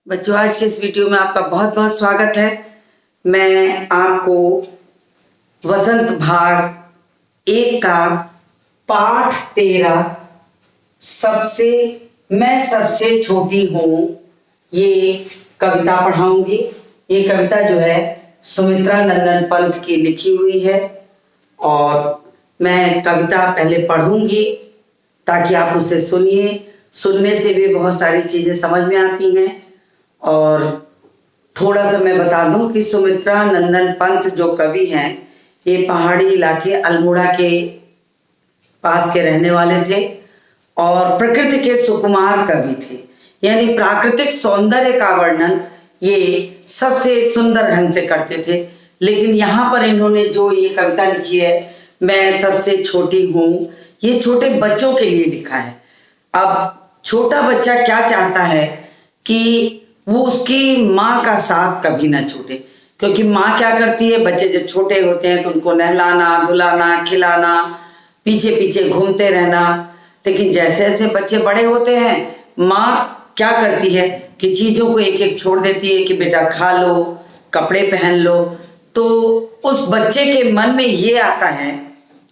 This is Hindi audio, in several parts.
बच्चों, आज के इस वीडियो में आपका बहुत बहुत स्वागत है। मैं आपको वसंत भाग 1 का पाठ 13 मैं सबसे छोटी हूँ ये कविता पढ़ाऊंगी। ये कविता जो है सुमित्रा नंदन पंत की लिखी हुई है और मैं कविता पहले पढ़ूंगी ताकि आप उसे सुनिए। सुनने से भी बहुत सारी चीज़ें समझ में आती हैं। और थोड़ा सा मैं बता दूं कि सुमित्रा नंदन पंत जो कवि हैं, ये पहाड़ी इलाके अल्मोड़ा के पास के रहने वाले थे और प्रकृति के सुकुमार कवि थे। यानी प्राकृतिक सौंदर्य का वर्णन ये सबसे सुंदर ढंग से करते थे। लेकिन यहाँ पर इन्होंने जो ये कविता लिखी है, मैं सबसे छोटी हूँ, ये छोटे बच्चों के लिए लिखा है। अब छोटा बच्चा क्या चाहता है कि वो उसकी माँ का साथ कभी ना छूटे, क्योंकि माँ क्या करती है, बच्चे जब छोटे होते हैं तो उनको नहलाना, धुलाना, खिलाना, पीछे पीछे घूमते रहना। लेकिन जैसे जैसे बच्चे बड़े होते हैं, माँ क्या करती है कि चीज़ों को एक एक छोड़ देती है कि बेटा खा लो, कपड़े पहन लो। तो उस बच्चे के मन में ये आता है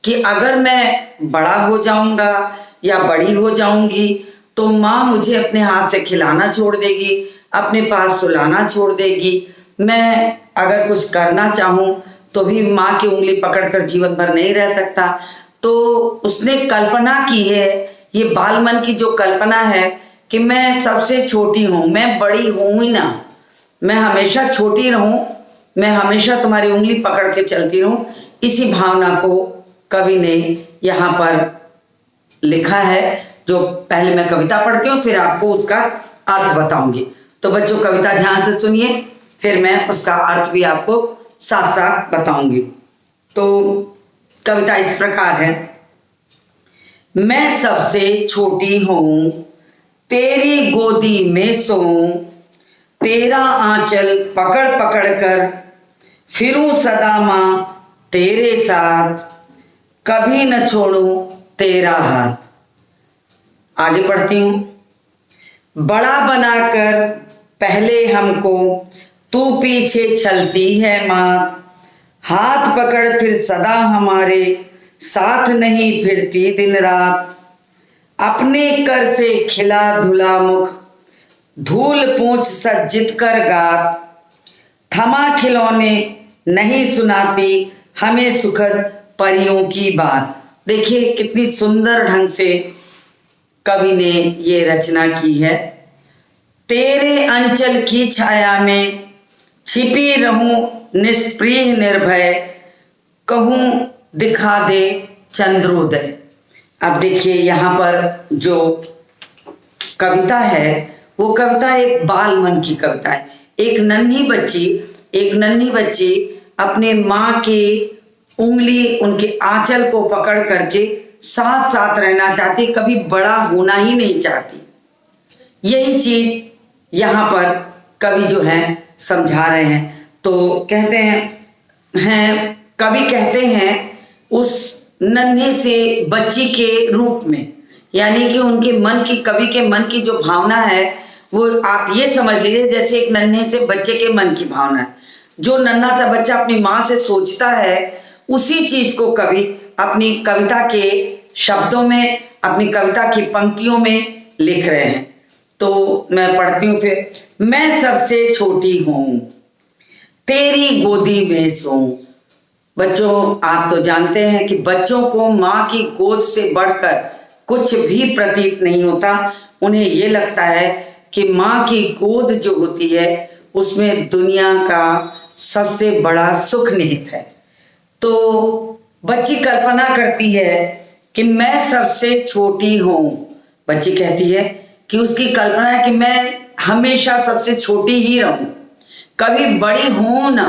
कि अगर मैं बड़ा हो जाऊंगा या बड़ी हो जाऊंगी तो माँ मुझे अपने हाथ से खिलाना छोड़ देगी, अपने पास सुलाना छोड़ देगी। मैं अगर कुछ करना चाहूँ तो भी माँ की उंगली पकड़कर जीवन भर नहीं रह सकता। तो उसने कल्पना की है, ये बाल मन की जो कल्पना है कि मैं सबसे छोटी हूँ, मैं बड़ी हूँ ही ना, मैं हमेशा छोटी रहूँ, मैं हमेशा तुम्हारी उंगली पकड़ के चलती रहूँ। इसी भावना को कवि ने यहाँ पर लिखा है। जो पहले मैं कविता पढ़ती हूँ, फिर आपको उसका अर्थ बताऊंगी। तो बच्चों, कविता ध्यान से सुनिए, फिर मैं उसका अर्थ भी आपको साथ साथ बताऊंगी। तो कविता इस प्रकार है। मैं सबसे छोटी हूँ, तेरी गोदी में सोऊं, तेरा आंचल पकड़ पकड़ कर फिरूं सदा माँ तेरे साथ, कभी न छोड़ूं तेरा हाथ। आगे पढ़ती हूँ। बड़ा बनाकर पहले हमको तू पीछे चलती है माँ, हाथ पकड़ फिर सदा हमारे साथ नहीं फिरती दिन रात। अपने कर से खिला धुला मुख, धूल पूंछ सज्जित कर गात, थमा खिलौने नहीं सुनाती हमें सुखद परियों की बात। देखिए कितनी सुंदर ढंग से कवि ने ये रचना की है। तेरे अंचल की छाया में छिपी रहूं निष्प्रिय निर्भय, कहूं दिखा दे चंद्रोदय। अब देखिए यहाँ पर जो कविता है वो कविता एक बाल मन की कविता है। एक नन्ही बच्ची अपने माँ की उंगली, उनके आंचल को पकड़ करके साथ साथ रहना चाहती, कभी बड़ा होना ही नहीं चाहती। यही चीज यहाँ पर कवि जो हैं समझा रहे हैं। तो कहते हैं कवि कहते हैं उस नन्हे से बच्ची के रूप में, यानी कि उनके मन की, कवि के मन की जो भावना है वो आप ये समझ लीजिए जैसे एक नन्हे से बच्चे के मन की भावना है। जो नन्हा सा बच्चा अपनी माँ से सोचता है, उसी चीज को कवि अपनी कविता के शब्दों में, अपनी कविता की पंक्तियों में लिख रहे हैं। तो मैं पढ़ती हूँ फिर। मैं सबसे छोटी हूँ, तेरी गोदी में सोऊं। बच्चों, आप तो जानते हैं कि बच्चों को माँ की गोद से बढ़कर कुछ भी प्रतीत नहीं होता। उन्हें ये लगता है कि माँ की गोद जो होती है उसमें दुनिया का सबसे बड़ा सुख निहित है। तो बच्ची कल्पना करती है कि मैं सबसे छोटी हूँ। बच्ची कहती है कि उसकी कल्पना है कि मैं हमेशा सबसे छोटी ही रहूं, कभी बड़ी हूं ना।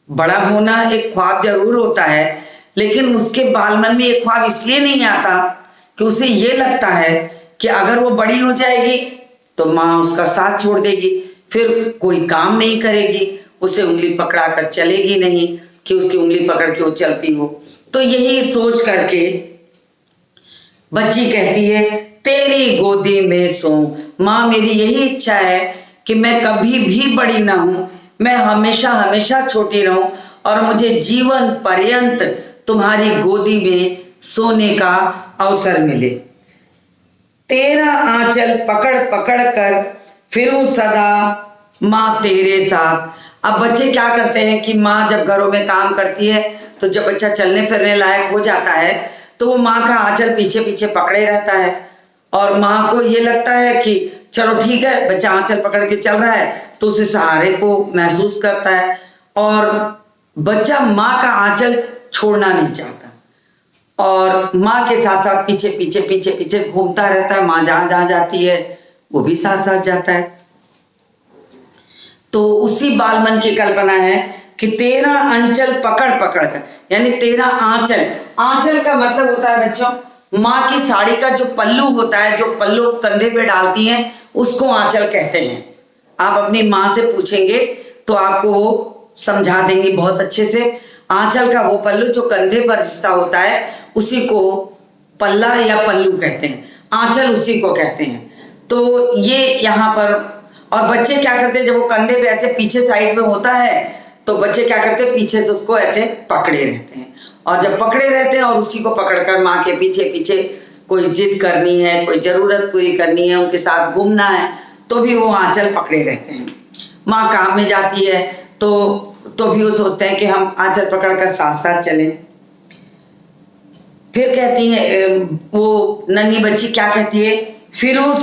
बड़ा होना एक ख्वाब जरूर होता है, लेकिन उसके बाल मन में एक ख्वाब इसलिए नहीं आता कि उसे ये लगता है कि अगर वो बड़ी हो जाएगी तो माँ उसका साथ छोड़ देगी, फिर कोई काम नहीं करेगी, उसे उंगली पकड़ा कर चलेगी नहीं कि उसकी उंगली पकड़ के वो चलती हो। तो यही सोच करके बच्ची कहती है तेरी गोदी में सोऊं। माँ, मेरी यही इच्छा है कि मैं कभी भी बड़ी ना हूं, मैं हमेशा हमेशा छोटी रहूं और मुझे जीवन पर्यंत तुम्हारी गोदी में सोने का अवसर मिले। तेरा आंचल पकड़ पकड़ कर फिरूं सदा माँ तेरे साथ। अब बच्चे क्या करते हैं कि माँ जब घरों में काम करती है तो जब बच्चा चलने फिरने लायक हो जाता है तो वो माँ का आंचल पीछे पीछे पकड़े रहता है और माँ को ये लगता है कि चलो ठीक है, बच्चा आंचल पकड़ के चल रहा है तो उसे सहारे को महसूस करता है और बच्चा माँ का आंचल छोड़ना नहीं चाहता और माँ के साथ साथ पीछे पीछे पीछे पीछे घूमता रहता है। माँ जहां जहां जाती है वो भी साथ साथ जाता है। तो उसी बालमन की कल्पना है कि तेरा आंचल पकड़ पकड़ कर, यानी तेरा आंचल, आंचल का मतलब होता है बच्चों माँ की साड़ी का जो पल्लू होता है, जो पल्लू कंधे पे डालती हैं उसको आंचल कहते हैं। आप अपनी माँ से पूछेंगे तो आपको वो समझा देंगी बहुत अच्छे से। आंचल का वो पल्लू जो कंधे पर रिश्ता होता है उसी को पल्ला या पल्लू कहते हैं, आंचल उसी को कहते हैं। तो ये यहाँ पर, और बच्चे क्या करते हैं जब वो कंधे पे ऐसे पीछे साइड में होता है तो बच्चे क्या करते हैं पीछे से उसको ऐसे पकड़े रहते हैं और जब पकड़े रहते हैं और उसी को पकड़कर माँ के पीछे पीछे कोई जिद करनी है, कोई जरूरत पूरी करनी है, उनके साथ घूमना है तो भी वो आंचल पकड़े रहते हैं। माँ काम में जाती है तो भी वो सोचते हैं कि हम आंचल पकड़कर साथ साथ चलें। फिर कहती है वो नन्ही बच्ची क्या कहती है, फिरूं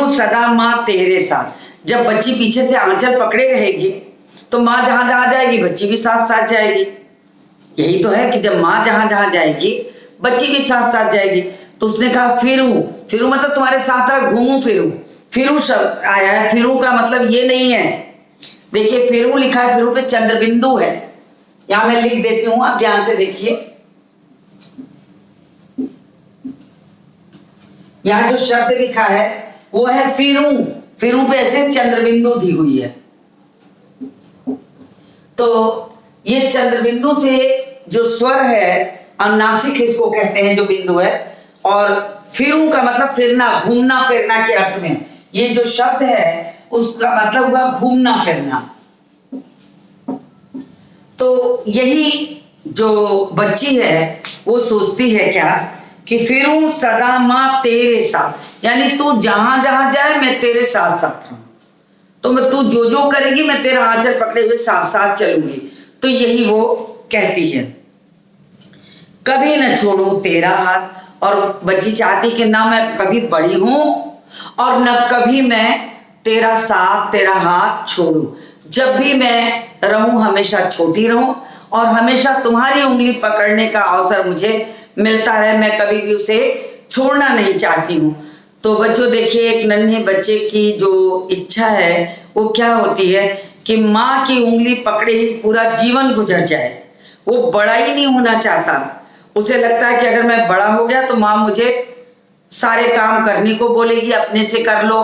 सदा माँ तेरे साथ। जब बच्ची पीछे से आंचल पकड़े रहेगी तो माँ जहां जहां जाएगी बच्ची भी साथ साथ जाएगी। यही तो है कि जब माँ जहां जहां जाएगी बच्ची भी साथ साथ जाएगी। तो उसने कहा फिरूं मतलब तुम्हारे साथ साथ घूमूं फिरूं। फिरूं शब्द आया है, फिरूं का मतलब ये नहीं है, देखिए फिरूं लिखा है, फिरूं पे चंद्र बिंदु है, यहां मैं लिख देती हूं, आप ध्यान से देखिए। यहाँ जो शब्द लिखा है वो है फिरूं पे ऐसे चंद्र बिंदु दी हुई है। तो ये चंद्र बिंदु से जो स्वर है अनुनासिक इसको कहते हैं, जो बिंदु है, और फिरूं का मतलब फिरना, घूमना फिरना के अर्थ में। ये जो शब्द है उसका मतलब हुआ घूमना फिरना। तो यही जो बच्ची है वो सोचती है क्या कि फिरूं सदा माँ तेरे साथ, यानी तू जहां जहां जाए मैं तेरे साथ साथ रहूं, तो मैं तू जो जो करेगी मैं तेरा आंचल पकड़े हुए साथ साथ चलूंगी। तो यही वो कहती है, कभी न छोड़ूं तेरा हाथ। और बच्ची चाहती कि ना मैं कभी बड़ी हूं और न कभी मैं तेरा साथ तेरा हाथ छोड़ूं। जब भी मैं रहूं हमेशा छोटी रहूं और हमेशा तुम्हारी उंगली पकड़ने का अवसर मुझे मिलता रहे, मैं कभी भी उसे छोड़ना नहीं चाहती हूँ। तो बच्चों देखिए, एक नन्हे बच्चे की जो इच्छा है वो क्या होती है कि माँ की उंगली पकड़े ही पूरा जीवन गुजर जाए। वो बड़ा ही नहीं होना चाहता, उसे लगता है कि अगर मैं बड़ा हो गया तो माँ मुझे सारे काम करने को बोलेगी, अपने से कर लो।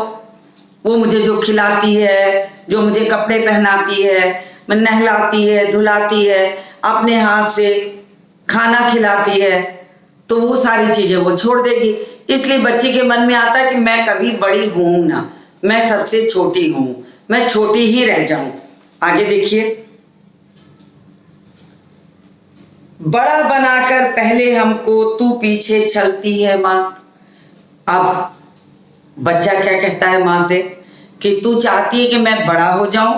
वो मुझे जो खिलाती है, जो मुझे कपड़े पहनाती है, मैं नहलाती है, धुलाती है, अपने हाथ से खाना खिलाती है, तो वो सारी चीजें वो छोड़ देगी। इसलिए बच्ची के मन में आता है कि मैं कभी बड़ी हूं ना, मैं सबसे छोटी हूं, मैं छोटी ही रह जाऊं। आगे देखिए, बड़ा बनाकर पहले हमको तू पीछे चलती है माँ। अब बच्चा क्या कहता है माँ से कि तू चाहती है कि मैं बड़ा हो जाऊं,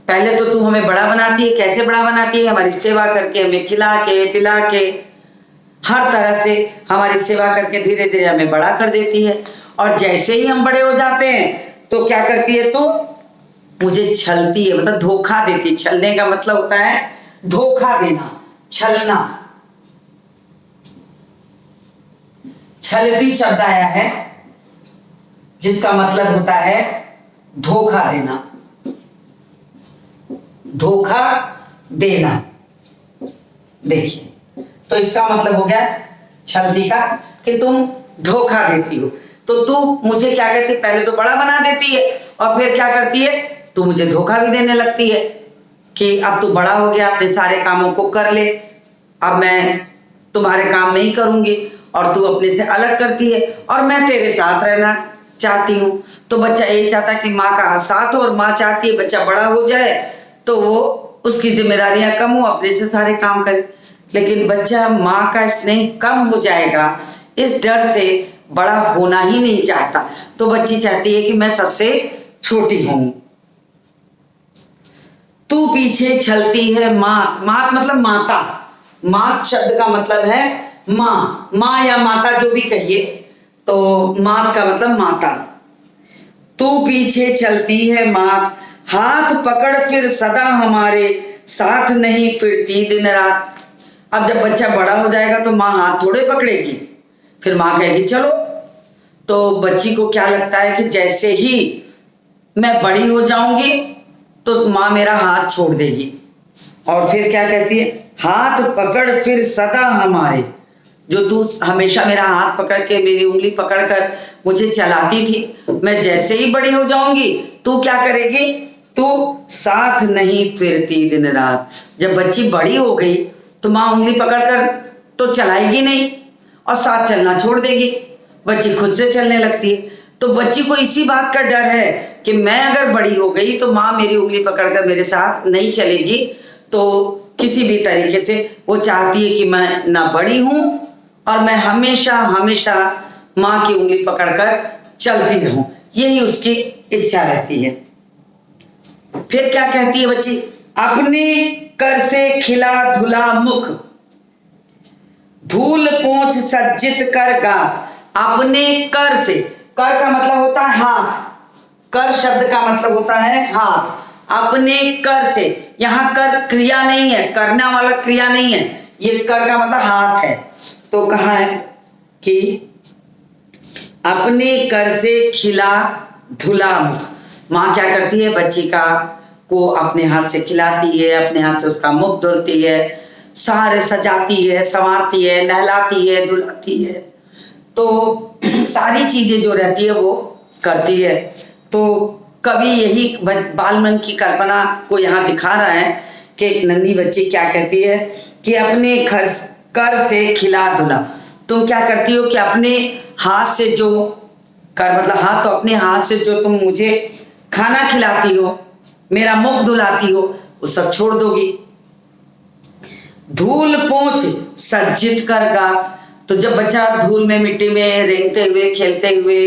पहले तो तू हमें बड़ा बनाती है। कैसे बड़ा बनाती है? हमारी सेवा करके, हमें खिला के पिला के, हर तरह से हमारी सेवा करके धीरे धीरे हमें बड़ा कर देती है। और जैसे ही हम बड़े हो जाते हैं तो क्या करती है, तो मुझे छलती है, मतलब धोखा देती है। छलने का मतलब होता है धोखा देना, छलना। छलती शब्द आया है जिसका मतलब होता है धोखा देना, धोखा देना। देखिए, तो इसका मतलब हो गया छलती का कि तुम धोखा देती हो। तो तू मुझे क्या करती है, पहले तो बड़ा बना देती है और फिर क्या करती है, तू मुझे धोखा भी देने लगती है कि अब तू बड़ा हो गया, अपने सारे कामों को कर ले, अब मैं तुम्हारे काम नहीं करूंगी, और तू अपने से अलग करती है और मैं तेरे साथ रहना चाहती हूँ। तो बच्चा यही चाहता है कि माँ का साथ हो, और माँ चाहती है बच्चा बड़ा हो जाए तो वो उसकी जिम्मेदारियां कम हो, अपने से सारे काम करे। लेकिन बच्चा माँ का स्नेह कम हो जाएगा इस डर से बड़ा होना ही नहीं चाहता। तो बच्ची चाहती है कि मैं सबसे छोटी हूं। तू पीछे चलती है मात, मात मतलब माता, मात शब्द का मतलब है माँ, माँ या माता जो भी कहिए, तो मात का मतलब माता। तू पीछे चलती है मात, हाथ पकड़ फिर सदा हमारे, साथ नहीं फिरती दिन रात। अब जब बच्चा बड़ा हो जाएगा तो माँ हाथ थोड़े पकड़ेगी, फिर माँ कहेगी चलो। तो बच्ची को क्या लगता है कि जैसे ही मैं बड़ी हो जाऊंगी तो माँ मेरा हाथ छोड़ देगी, और फिर क्या कहती है, हाथ पकड़ फिर सदा हमारे, जो तू हमेशा मेरा हाथ पकड़ के मेरी उंगली पकड़ कर मुझे चलाती थी, मैं जैसे ही बड़ी हो जाऊंगी तू क्या करेगी, तू साथ नहीं फिरती दिन रात। जब बच्ची बड़ी हो गई तो माँ उंगली पकड़कर तो चलाएगी नहीं और साथ चलना छोड़ देगी, बच्ची खुद से चलने लगती है। तो बच्ची को इसी बात का डर है कि मैं अगर बड़ी हो गई तो माँ मेरी उंगली पकड़कर मेरे साथ नहीं चलेगी, तो किसी भी तरीके से वो चाहती है कि मैं ना बड़ी हूं और मैं हमेशा हमेशा माँ की उंगली पकड़कर चलती रहूं, यही उसकी इच्छा रहती है। फिर क्या कहती है बच्ची, अपने कर से खिला धुला मुख, धूल पोंछ सज्जित कर गात। अपने कर से, कर का मतलब होता है हाथ, कर शब्द का मतलब होता है हाथ। अपने कर से, यहां कर क्रिया नहीं है, करना वाला क्रिया नहीं है, ये कर का मतलब हाथ है। तो कहा है कि अपने कर से खिला धुला मुख, माँ क्या करती है, बच्ची का को अपने हाथ से खिलाती है, अपने हाथ से उसका मुख धुलती है, सारे सजाती है, संवारती है, नहलाती है, धुलाती है, तो सारी चीजें जो रहती है वो करती है। तो कवि यही बाल मन की कल्पना को यहाँ दिखा रहा है कि एक नन्ही बच्ची क्या कहती है कि अपने कर से खिला धुला। तुम क्या करती हो कि अपने हाथ से जो, कर मतलब हाथ, तो अपने हाथ से जो तुम मुझे खाना खिलाती हो, मेरा मुख धुलाती हो, वो सब छोड़ दोगी। धूल पोंछ सज्जित कर गात। तो जब बच्चा धूल में, मिट्टी में रेंगते हुए, खेलते हुए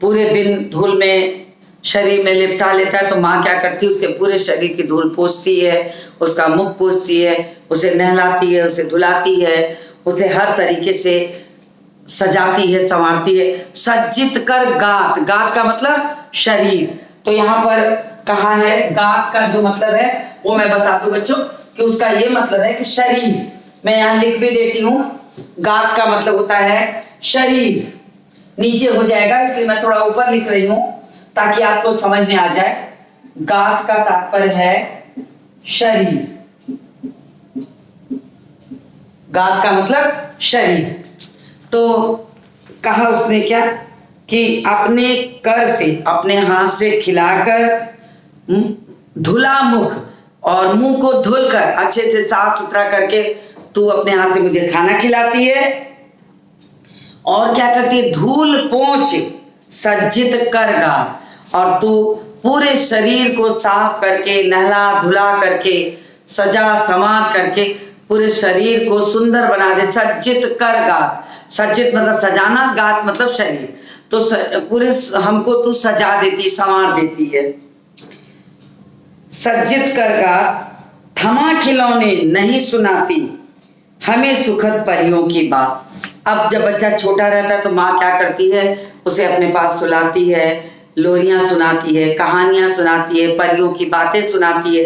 पूरे दिन धूल में शरीर में लिपटा लेता है, तो माँ क्या करती है, उसके पूरे शरीर की धूल पोंछती है, उसका मुख पोंछती है, उसे नहलाती है, उसे धुलाती है, उसे हर तरीके से सजाती है, संवारती है। सज्जित कर गात, गात का मतलब शरीर। तो यहाँ पर कहा है गात का जो मतलब है वो मैं बता दूं बच्चों कि उसका ये मतलब है कि शरीर। मैं यहाँ लिख भी देती हूँ, गात का मतलब होता है शरीर, नीचे हो जाएगा इसलिए मैं थोड़ा ऊपर लिख रही हूँ ताकि आपको समझ में आ जाए। गात का तात्पर्य है शरीर, गात का मतलब शरीर। तो कहा उसने क्या कि अपने कर से, अपने हाथ से खिलाकर धुला मुख, और मुंह को धुलकर अच्छे से साफ सुथरा करके तू अपने हाथ से मुझे खाना खिलाती है। और क्या करती है, धूल पोंछ सज्जित कर गात, और तू पूरे शरीर को साफ करके, नहला धुला करके, सजा संवार करके पूरे शरीर को सुंदर बना दे। सज्जित कर गात, सज्जित मतलब सजाना, गात मतलब शरीर। तो पूरे हमको तू सजा देती, संवार देती है। सज्जित कर गात, थमा खिलौने नहीं सुनाती हमें सुखद परियों की बात। अब जब बच्चा छोटा रहता है तो माँ क्या करती है, उसे अपने पास सुलाती है, लोरियां सुनाती है, कहानियां सुनाती है, परियों की बातें सुनाती है।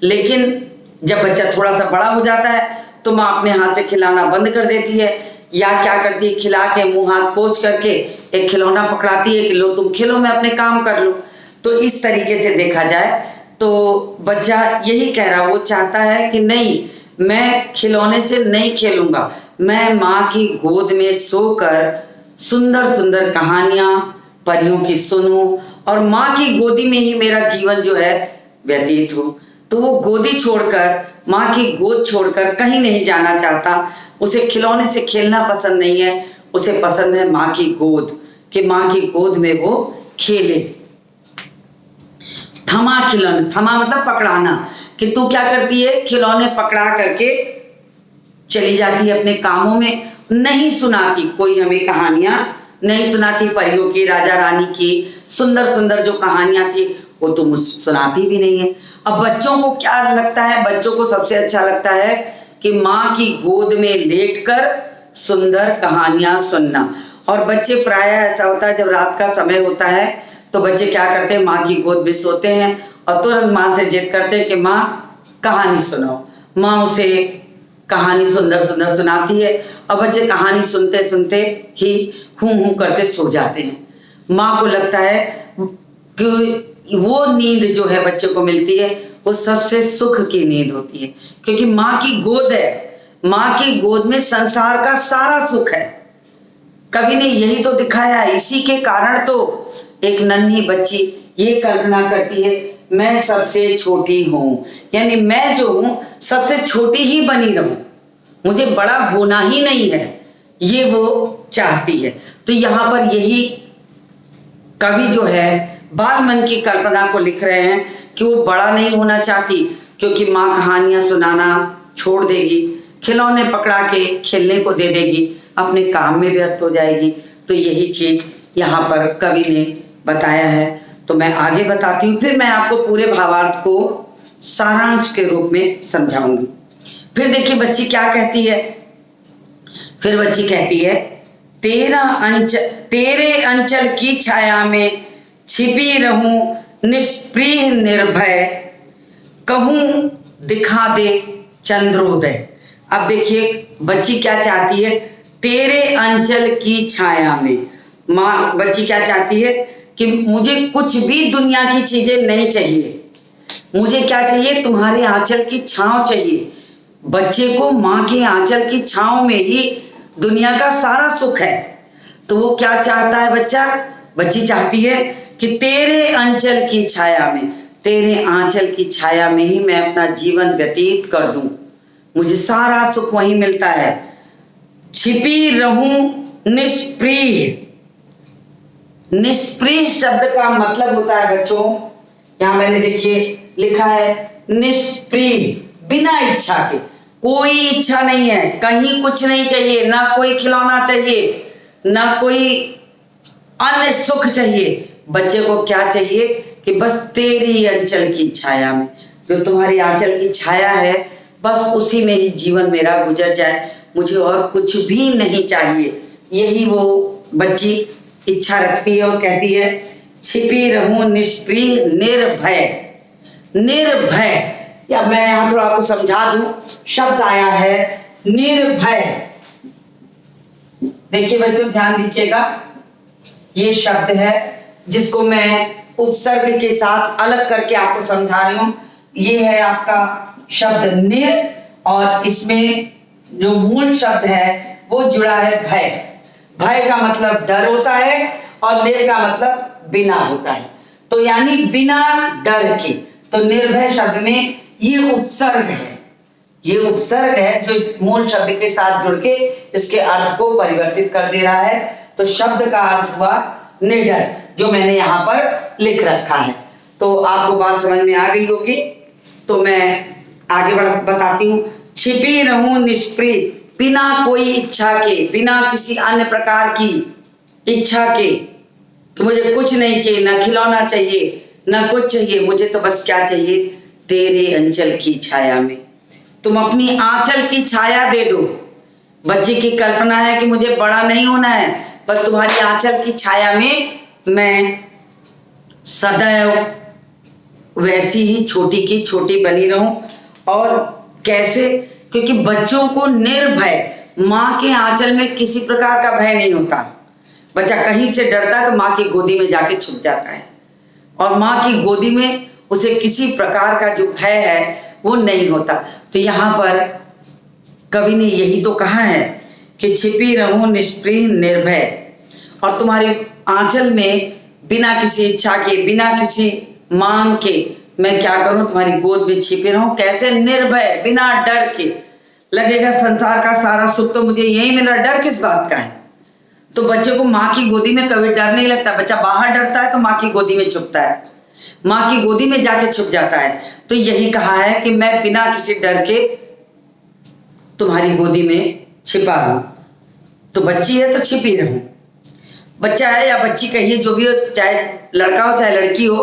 लेकिन जब बच्चा थोड़ा सा बड़ा हो जाता है तो माँ अपने हाथ से खिलाना बंद कर देती है, या क्या करती है, खिला के मुंह हाथ पोंछ करके एक खिलौना पकड़ाती है कि लो तुम खेलो, मैं अपने काम कर लूं। तो इस तरीके से देखा जाए तो बच्चा यही कह रहा, वो चाहता है कि नहीं, मैं खिलौने से नहीं खेलूंगा, मैं माँ की गोद में सोकर सुंदर सुंदर कहानियां परियों की सुनूं और माँ की गोदी में ही मेरा जीवन जो है व्यतीत हो। तो वो गोदी छोड़कर, माँ की गोद छोड़कर कहीं नहीं जाना चाहता। उसे खिलौने से खेलना पसंद नहीं है, उसे पसंद है माँ की गोद, कि माँ की गोद में वो खेले। थमा खिलौने, थमा मतलब पकड़ाना, कि तू क्या करती है, खिलौने पकड़ा करके चली जाती है अपने कामों में, नहीं सुनाती कोई हमें कहानियां, नहीं सुनाती परियों की, राजा रानी की सुंदर सुंदर जो कहानियां थी वो तो मुझ सुनाती भी नहीं है। अब बच्चों को क्या लगता है, बच्चों को सबसे अच्छा लगता है कि माँ की गोद में लेटकर सुंदर कहानियां सुनना। और बच्चे प्राय ऐसा होता है, जब रात का समय होता है तो बच्चे क्या करते हैं, माँ की गोद में सोते हैं और तुरंत माँ से जिद करते हैं कि माँ कहानी सुनाओ। माँ उसे कहानी सुंदर सुंदर सुनाती है और बच्चे कहानी सुनते सुनते ही हूं करते सो जाते हैं। माँ को लगता है कि वो नींद जो है बच्चे को मिलती है वो सबसे सुख की नींद होती है, क्योंकि माँ की गोद है, माँ की गोद में संसार का सारा सुख है। कवि ने यही तो दिखाया है। इसी के कारण तो एक नन्ही बच्ची ये कल्पना करती है, मैं सबसे छोटी हूँ, यानी मैं जो हूँ सबसे छोटी ही बनी रहूं, मुझे बड़ा होना ही नहीं है, ये वो चाहती है। तो यहाँ पर यही कवि जो है बाल मन की कल्पना को लिख रहे हैं कि वो बड़ा नहीं होना चाहती, क्योंकि माँ कहानियां सुनाना छोड़ देगी, खिलौने पकड़ा के खेलने को दे देगी, अपने काम में व्यस्त हो जाएगी। तो यही चीज यहाँ पर कवि ने बताया है। तो मैं आगे बताती हूँ, फिर मैं आपको पूरे भावार्थ को सारांश के रूप में समझाऊंगी। फिर देखिए बच्ची क्या कहती है, फिर बच्ची कहती है, तेरे अंचल की छाया में छिपी रहूं निष्प्रिय निर्भय, कहूं दिखा दे चंद्रोदय। अब देखिए बच्ची क्या चाहती है, तेरे अंचल की छाया में। माँ बच्ची क्या चाहती है कि मुझे कुछ भी दुनिया की चीजें नहीं चाहिए, मुझे क्या चाहिए, तुम्हारे आंचल की छांव चाहिए। बच्चे को माँ के आंचल की छांव में ही दुनिया का सारा सुख है। तो वो क्या चाहता है बच्चा, बच्ची चाहती है कि तेरे अंचल की छाया में, तेरे आंचल की छाया में ही मैं अपना जीवन व्यतीत कर दूं, मुझे सारा सुख वहीं मिलता है। छिपी रहूं निष्प्रिय। निष्प्रिय शब्द का मतलब होता है बच्चों, यहां मैंने देखिए लिखा है निष्प्रिय, बिना इच्छा के, कोई इच्छा नहीं है, कहीं कुछ नहीं चाहिए, ना कोई खिलौना चाहिए, ना कोई अन्य सुख चाहिए। बच्चे को क्या चाहिए कि बस तेरी अंचल की छाया में, जो तुम्हारी आंचल की छाया है, बस उसी में ही जीवन मेरा गुजर जाए, मुझे और कुछ भी नहीं चाहिए। यही वो बच्ची इच्छा रखती है और कहती है, छिपी रहूं निष्प्रिय निर्भय। निर्भय, या मैं यहां थोड़ा आपको समझा दूं, शब्द आया है निर्भय। देखिए बच्चों ध्यान दीजिएगा, ये शब्द है जिसको मैं उपसर्ग के साथ अलग करके आपको समझा रही हूं। ये है आपका शब्द निर, और इसमें जो मूल शब्द है वो जुड़ा है भय। भय का मतलब डर होता है और निर का मतलब बिना होता है, तो यानी बिना डर के। तो निर्भय शब्द में ये उपसर्ग है, ये उपसर्ग है जो इस मूल शब्द के साथ जुड़ के इसके अर्थ को परिवर्तित कर दे रहा है। तो शब्द का अर्थ हुआ निडर, जो मैंने यहाँ पर लिख रखा है। तो आपको बात समझ में आ गई होगी। तो मैं आगे बताती हूँ, छिपी रहूं निष्प्रिय, बिना कोई इच्छा के, बिना किसी अन्य प्रकार की इच्छा के, कि मुझे कुछ नहीं चाहिए, ना खिलौना चाहिए, ना कुछ चाहिए, मुझे तो बस क्या चाहिए, तेरे अंचल की छाया में तुम अपनी आंचल की छाया दे दो। बच्चे की कल्पना है कि मुझे बड़ा नहीं होना है, पर तुम्हारी आंचल की छाया में मैं सदैव वैसी ही छोटी की छोटी बनी रहूं। और कैसे, क्योंकि बच्चों को निर्भय, माँ के आंचल में किसी प्रकार का भय नहीं होता। बच्चा कहीं से डरता है तो माँ की गोदी में जाके छुप जाता है, और माँ की गोदी में उसे किसी प्रकार का जो भय है वो नहीं होता। तो यहाँ पर कवि ने यही तो कहा है कि छिपी रहूं निष्प्रिय निर्भय, और तुम्हारे आंचल में बिना किसी इच्छा के, बिना किसी मांग के मैं क्या करूं, तुम्हारी गोद में छिपे रहूं। कैसे, निर्भय, बिना डर के। लगेगा संसार का सारा सुख तो मुझे यही मिल रहा, डर किस बात का है। तो बच्चे को माँ की गोदी में कभी डर नहीं लगता। बच्चा बाहर डरता है तो माँ की गोदी में छुपता है, माँ की गोदी में जाके छुप जाता है। तो यही कहा है कि मैं बिना किसी डर के तुम्हारी गोदी में छिपा हूं। तो बच्ची है तो छिपी रहूं, बच्चा है या बच्ची कहिए जो भी हो, चाहे लड़का हो चाहे लड़की हो,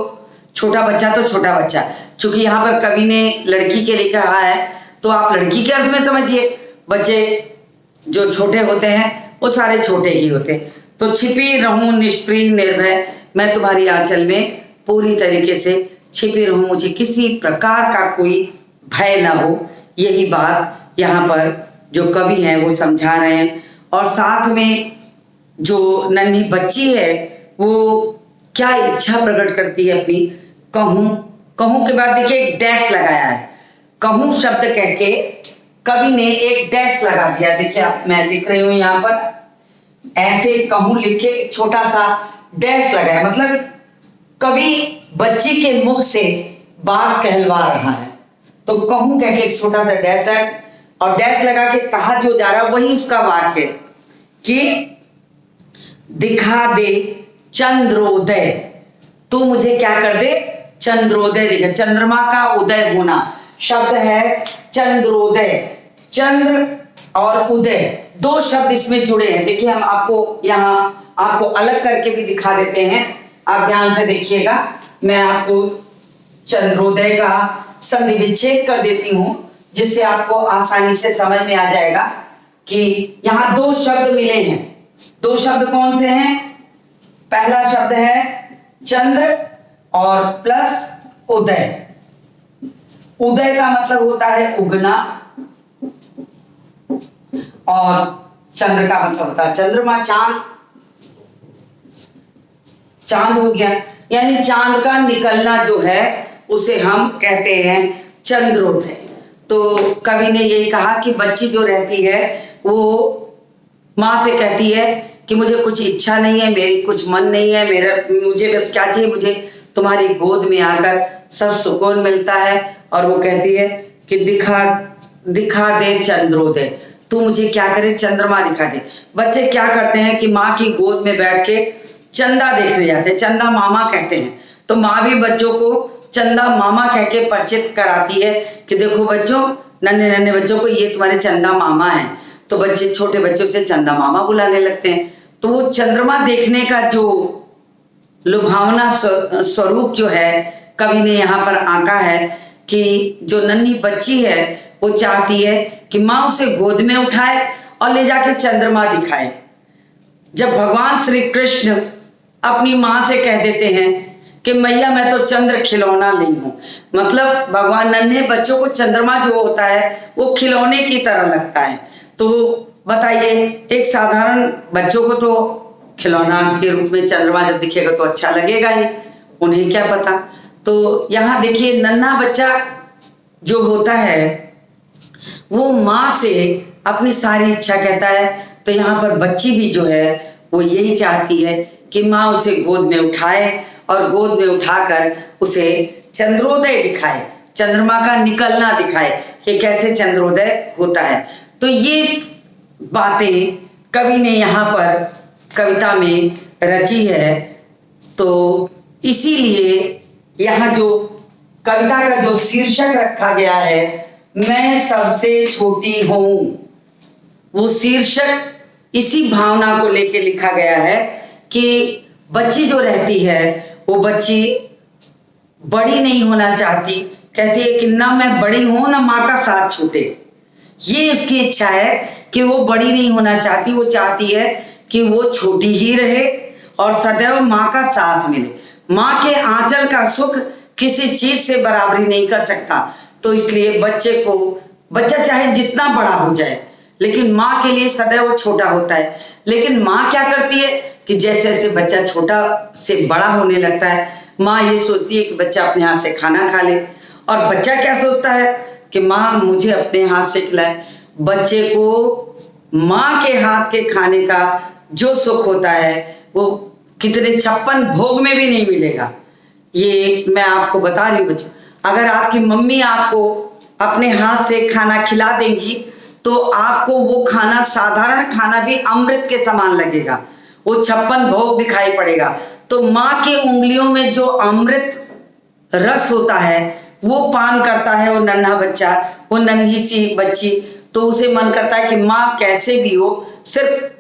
छोटा बच्चा तो छोटा बच्चा। चूंकि यहाँ पर कवि ने लड़की के लिए कहा है तो आप लड़की के अर्थ में समझिए। बच्चे जो छोटे होते हैं वो सारे छोटे ही होते हैं। तो छिपी रहूं निष्क्रिय निर्भय, मैं तुम्हारी आंचल में पूरी तरीके से छिपी रहूं, मुझे किसी प्रकार का कोई भय ना हो। यही बात यहाँ पर जो कवि हैं वो समझा रहे हैं। और साथ में जो नन्ही बच्ची है वो क्या इच्छा प्रकट करती है अपनी, कहूं। कहूं के बाद देखिए एक डैश लगाया है, कहूं शब्द कह के कवि ने एक डैश लगा दिया। देखिए आप, मैं लिख रही हूं यहाँ पर ऐसे कहूं लिख के छोटा सा डैश लगाया, मतलब कवि बच्ची के मुख से बात कहलवा रहा है। तो कहूं कह के एक छोटा सा डैश है और डैश लगा के कहा जो जा रहा है वही उसका वाक्य कि दिखा दे चंद्रोदय, तू मुझे क्या कर दे, चंद्रोदय दिखा। चंद्रमा का उदय होना शब्द है चंद्रोदय। चंद्र और उदय दो शब्द इसमें जुड़े हैं। देखिए हम आपको यहाँ आपको अलग करके भी दिखा देते हैं, आप ध्यान से देखिएगा। मैं आपको चंद्रोदय का संधि विच्छेद कर देती हूं जिससे आपको आसानी से समझ में आ जाएगा कि यहाँ दो शब्द मिले हैं। दो शब्द कौन से हैं? पहला शब्द है चंद्र और प्लस उदय। उदय का मतलब होता है उगना और चंद्र का मतलब होता है चंद्रमा, चांद। चांद हो गया, यानी चांद का निकलना जो है उसे हम कहते हैं चंद्रोदय। तो कवि ने यही कहा कि बच्ची जो रहती है वो माँ से कहती है कि मुझे कुछ इच्छा नहीं है, मेरी कुछ मन नहीं है, मुझे बस क्या चाहिए, मुझे तुम्हारी गोद में आकर सब सुकून मिलता है। और वो कहती है कि दिखा दे चंद्रोदय, तू मुझे क्या करे, चंद्रमा दिखा दे। बच्चे क्या करते हैं कि माँ की गोद में बैठ के चंदा देखने जाते हैं, चंदा मामा कहते हैं। तो माँ भी बच्चों को चंदा मामा कह के परिचित कराती है कि देखो बच्चों, नन्हे नन्हे बच्चों को ये तुम्हारे चंदा मामा है। तो बच्चे छोटे बच्चों से चंदा मामा बुलाने लगते हैं। तो वो चंद्रमा देखने का जो लुभावना स्वरूप जो है कवि ने यहाँ पर आंका है कि जो नन्ही बच्ची है वो चाहती है कि माँ उसे गोद में उठाए और ले जाके चंद्रमा दिखाए। जब भगवान श्री कृष्ण अपनी माँ से कह देते हैं कि मैया मैं तो चंद्र खिलौना नहीं हूं, मतलब भगवान नन्हे बच्चों को चंद्रमा जो होता है वो खिलौने की तरह लगता है। तो बताइए, एक साधारण बच्चों को तो खिलौना के रूप में चंद्रमा जब दिखेगा तो अच्छा लगेगा ही, उन्हें क्या पता। तो यहाँ देखिए नन्हा बच्चा जो होता है वो माँ से अपनी सारी इच्छा कहता है। तो यहाँ पर बच्ची भी जो है वो यही चाहती है कि माँ उसे गोद में उठाए और गोद में उठाकर उसे चंद्रोदय दिखाए, चंद्रमा का निकलना दिखाए कि कैसे चंद्रोदय होता है। तो ये बातें कवि ने यहाँ पर कविता में रची है। तो इसीलिए यहाँ जो कविता का जो शीर्षक रखा गया है, मैं सबसे छोटी हूं, वो शीर्षक इसी भावना को लेके लिखा गया है कि बच्ची जो रहती है वो बच्ची बड़ी नहीं होना चाहती, कहती है कि ना मैं बड़ी हूं ना माँ का साथ छूटे। ये इसकी इच्छा है कि वो बड़ी नहीं होना चाहती, वो चाहती है कि वो छोटी ही रहे और सदैव माँ का साथ मिले। माँ के आंचल का सुख किसी चीज से बराबरी नहीं कर सकता। तो इसलिए बच्चा चाहे जितना बड़ा हो जाए लेकिन माँ के लिए सदैव वो छोटा होता है। लेकिन माँ क्या करती है कि जैसे जैसे बच्चा छोटा से बड़ा होने लगता है, माँ ये सोचती है कि बच्चा अपने हाथ से खाना खा ले, और बच्चा क्या सोचता है कि माँ मुझे अपने हाथ से खिलाए। बच्चे को माँ के हाथ के खाने का जो सुख होता है वो कितने 56 भोग में भी नहीं मिलेगा। ये मैं आपको बता रही हूँ बच्चों, अगर आपकी मम्मी आपको अपने हाथ से खाना खिला देंगी तो आपको वो खाना, साधारण खाना भी अमृत के समान लगेगा। वो 56 भोग दिखाई पड़ेगा। तो माँ के उंगलियों में जो अमृत रस होता है वो पान करता है वो नन्हा बच्चा, वो नन्ही सी बच्ची, तो उसे मन करता है कि माँ कैसे भी हो सिर्फ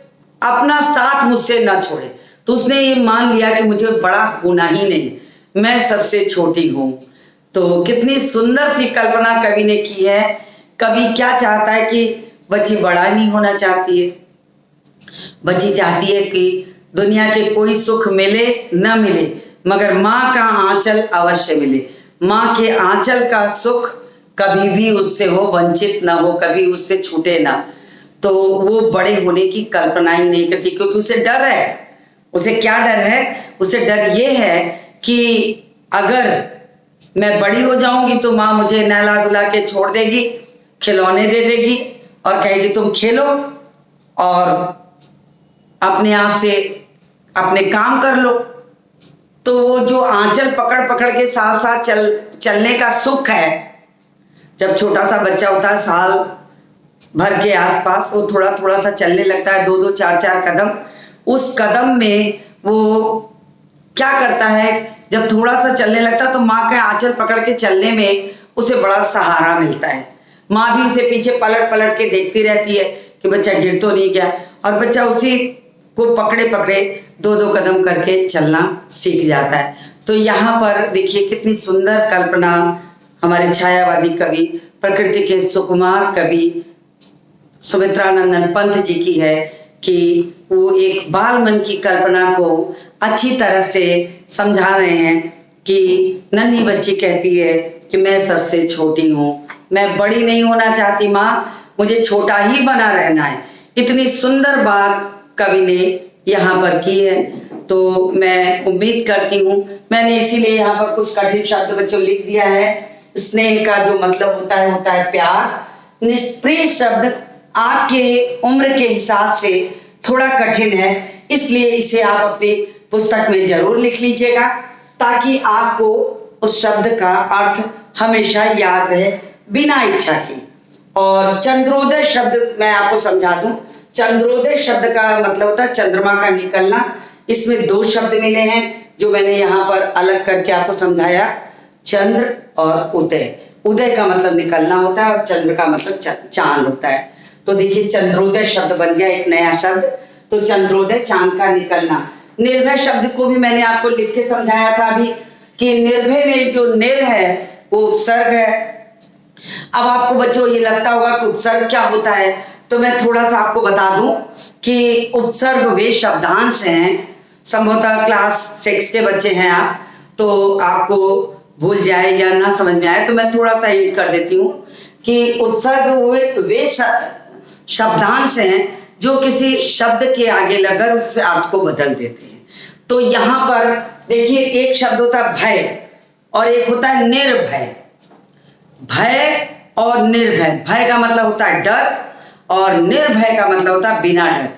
अपना साथ मुझसे ना छोड़े। तो उसने ये मान लिया कि मुझे बड़ा होना ही नहीं, मैं सबसे छोटी हूँ। तो कितनी सुंदर सी कल्पना कवि ने की है। कवि क्या चाहता है कि बच्ची बड़ा नहीं होना चाहती है, बच्ची चाहती है कि दुनिया के कोई सुख मिले न मिले मगर माँ का आंचल अवश्य मिले, माँ के आंचल का सुख कभी भी उससे वो वंचित ना हो, कभी उससे छूटे ना। तो वो बड़े होने की कल्पना ही नहीं करती, क्योंकि उसे डर है। उसे क्या डर है? उसे डर ये है कि अगर मैं बड़ी हो जाऊंगी तो माँ मुझे नहला धुला के छोड़ देगी, खिलौने दे देगी और कहेगी तुम खेलो और अपने आप से अपने काम कर लो। तो वो जो आंचल पकड़ पकड़ के साथ साथ चलने का सुख है, जब छोटा सा बच्चा होता है साल भर के आसपास, वो थोड़ा थोड़ा सा चलने लगता है, 2-2 4-4 कदम। उस कदम में वो क्या करता है, जब थोड़ा सा चलने लगता है तो माँ का आंचल पकड़ के चलने में उसे बड़ा सहारा मिलता है। माँ भी उसे पीछे पलट पलट के देखती रहती है कि बच्चा गिर तो नहीं गया, और बच्चा उसी को पकड़े पकड़े 2-2 कदम करके चलना सीख जाता है। तो यहाँ पर देखिए कितनी सुंदर कल्पना हमारे छायावादी कवि, प्रकृति के सुकुमार कवि सुमित्रा नंदन पंत जी की है कि वो एक बाल मन की कल्पना को अच्छी तरह से समझा रहे हैं कि नन्ही बच्ची कहती है कि मैं सबसे छोटी हूँ, मैं बड़ी नहीं होना चाहती माँ, मुझे छोटा ही बना रहना है। इतनी सुंदर बात कवि ने यहाँ पर की है। तो मैं उम्मीद करती हूँ, मैंने इसीलिए यहाँ पर कुछ कठिन शब्द बच्चों लिख दिया है। स्नेह का जो मतलब होता है प्यार। निष्प्रिय शब्द आपके उम्र के हिसाब से थोड़ा कठिन है, इसलिए इसे आप अपनी पुस्तक में जरूर लिख लीजिएगा ताकि आपको उस शब्द का अर्थ हमेशा याद रहे बिना इच्छा की। और चंद्रोदय शब्द मैं आपको समझा दूं। चंद्रोदय शब्द का मतलब होता है चंद्रमा का निकलना। इसमें 2 शब्द मिले हैं जो मैंने यहाँ पर अलग करके आपको समझाया, चंद्र और उदय। उदय का मतलब निकलना होता है और चंद्र का मतलब चांद होता है। तो देखिए चंद्रोदय शब्द बन गया एक नया शब्द। तो चंद्रोदय चांद का निकलना। निर्भय शब्द को भी मैंने आपको लिख के समझाया था अभी कि निर्भय में जो निर है वो उपसर्ग है। अब आपको बच्चों ये लगता होगा कि उपसर्ग क्या होता है, तो मैं थोड़ा सा आपको बता दूं कि उपसर्ग वे शब्दांश हैं। संभवतः क्लास 6 के बच्चे हैं आप, तो आपको भूल जाए या ना समझ में आए तो मैं थोड़ा सा हिंट कर देती हूँ कि उपसर्ग वे शब्दांश हैं जो किसी शब्द के आगे लगकर उससे अर्थ को बदल देते हैं। तो यहाँ पर देखिए एक शब्द होता है भय और एक होता है निर्भय। भय और निर्भय, भय का मतलब होता है डर और निर्भय का मतलब होता है बिना डर।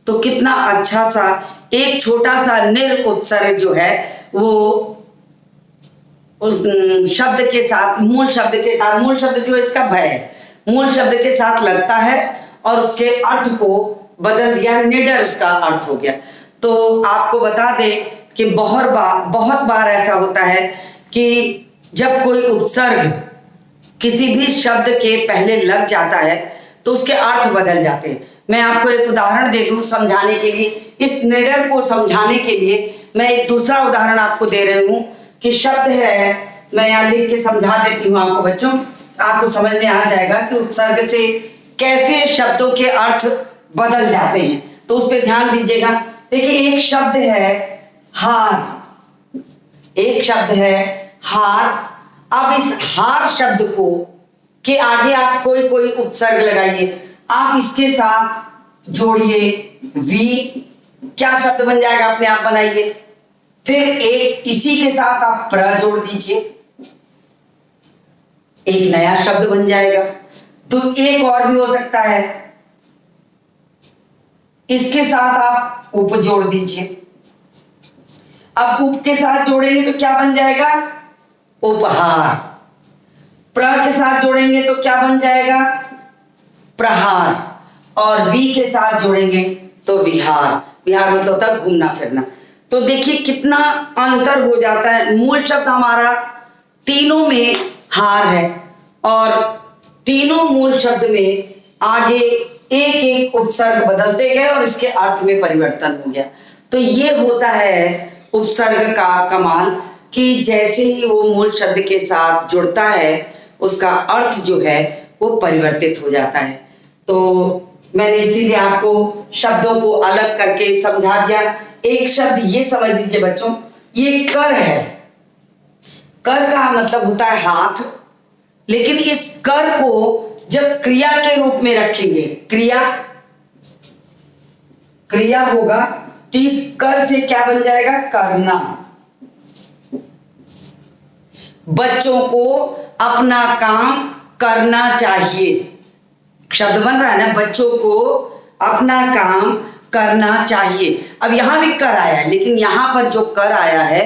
तो कितना अच्छा सा एक छोटा सा निर उपसर्ग जो है वो उस शब्द के साथ मूल शब्द जो इसका भय है मूल शब्द के साथ लगता है और उसके अर्थ को बदल दिया, निडर उसका अर्थ हो गया। तो आपको बता दे कि बहुत बार ऐसा होता है कि जब कोई उपसर्ग किसी भी शब्द के पहले लग जाता है तो उसके अर्थ बदल जाते हैं। मैं आपको एक उदाहरण दे दूं समझाने के लिए, इस निडर को समझाने के लिए मैं एक दूसरा उदाहरण आपको दे रही हूं कि शब्द है, मैं यहाँ लिख के समझा देती हूँ आपको बच्चों, आपको समझ में आ जाएगा कि उपसर्ग से कैसे शब्दों के अर्थ बदल जाते हैं। तो उस पर ध्यान दीजिएगा। देखिए एक शब्द है हार, एक शब्द है हार। अब इस हार शब्द को के आगे आप कोई उपसर्ग लगाइए, आप इसके साथ जोड़िए वी, क्या शब्द बन जाएगा अपने आप बनाइए। फिर एक इसी के साथ आप प्र जोड़ दीजिए, एक नया शब्द बन जाएगा। तो एक और भी हो सकता है, इसके साथ आप उप जोड़ दीजिए। अब उप के साथ जोड़ेंगे तो क्या बन जाएगा, उपहार। प्र के साथ जोड़ेंगे तो क्या बन जाएगा, प्रहार। और वी के साथ जोड़ेंगे तो विहार। विहार मतलब होता है घूमना फिरना। तो देखिए कितना अंतर हो जाता है। मूल शब्द हमारा तीनों में हार है और तीनों मूल शब्द में आगे एक एक उपसर्ग बदलते गए और इसके अर्थ में परिवर्तन हो गया। तो ये होता है उपसर्ग का कमाल कि जैसे ही वो मूल शब्द के साथ जुड़ता है उसका अर्थ जो है वो परिवर्तित हो जाता है। तो मैंने इसीलिए आपको शब्दों को अलग करके समझा दिया। एक शब्द ये समझ लीजिए बच्चों, ये कर है। कर का मतलब होता है हाथ, लेकिन इस कर को जब क्रिया के रूप में रखेंगे, क्रिया होगा तो इस कर से क्या बन जाएगा? करना। बच्चों को अपना काम करना चाहिए, शब्द बन रहा है ना, बच्चों को अपना काम करना चाहिए। अब यहां भी कर आया है, लेकिन यहां पर जो कर आया है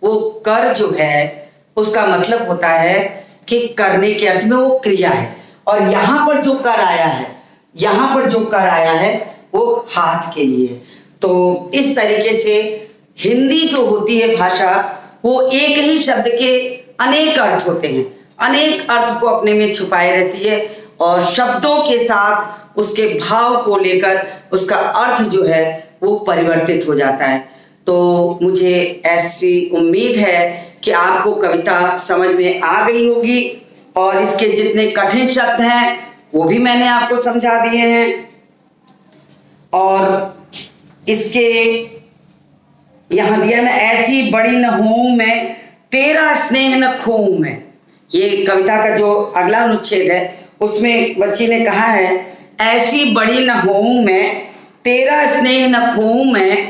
वो कर जो है उसका मतलब होता है कि करने के अर्थ में वो क्रिया है। और यहां पर जो कर आया है, यहां पर जो कर आया है वो हाथ के लिए। तो इस तरीके से हिंदी जो होती है भाषा, वो एक ही शब्द के अनेक अर्थ होते हैं, अनेक अर्थ को अपने में छुपाए रहती है और शब्दों के साथ उसके भाव को लेकर उसका अर्थ जो है वो परिवर्तित हो जाता है। तो मुझे ऐसी उम्मीद है कि आपको कविता समझ में आ गई होगी और इसके जितने कठिन शब्द हैं वो भी मैंने आपको समझा दिए हैं। और इसके यहां दिया ना, ऐसी बड़ी न होऊं मैं, तेरा स्नेह न खोऊं मैं। ये कविता का जो अगला अनुच्छेद है उसमें बच्ची ने कहा है, ऐसी बड़ी न होऊं मैं, तेरा स्नेह न खोऊं मैं,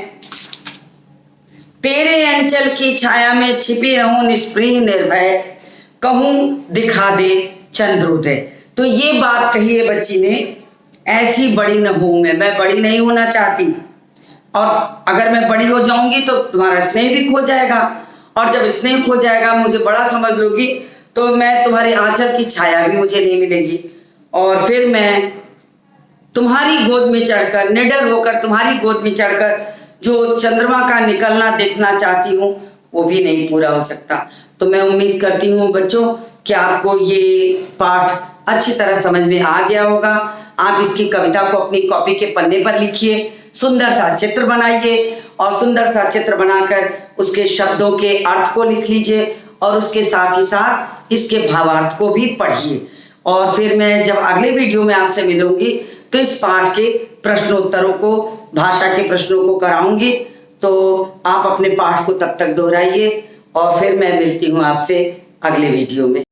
तेरे अंचल की छाया में छिपी रहूं निष्प्रिय निर्भय, कहूं दिखा दे चंद्रोदय। तो ये बात कही है बच्ची ने, ऐसी बड़ी न होऊं मैं बड़ी नहीं होना चाहती, और अगर मैं बड़ी हो जाऊंगी तो तुम्हारा स्नेह भी खो जाएगा, और जब स्नेह खो जाएगा, मुझे बड़ा समझ लोगी, तो मैं तुम्हारे आंचल की छाया भी मुझे नहीं मिलेगी, और फिर मैं तुम्हारी गोद में चढ़कर, निडर होकर तुम्हारी गोद में चढ़कर जो चंद्रमा का निकलना देखना चाहती हूँ वो भी नहीं पूरा हो सकता। तो मैं उम्मीद करती हूँ बच्चों कि आपको ये पाठ अच्छी तरह समझ में आ गया होगा। आप इसकी कविता को अपनी कॉपी के पन्ने पर लिखिए, सुंदर सा चित्र बनाइए और सुंदर सा चित्र बनाकर उसके शब्दों के अर्थ को लिख लीजिए और उसके साथ ही साथ इसके भावार्थ को भी पढ़िए। और फिर मैं जब अगले वीडियो में आपसे मिलूंगी तो इस पाठ के प्रश्नोत्तरों को, भाषा के प्रश्नों को कराऊंगी। तो आप अपने पाठ को तब तक दोहराइए और फिर मैं मिलती हूँ आपसे अगले वीडियो में।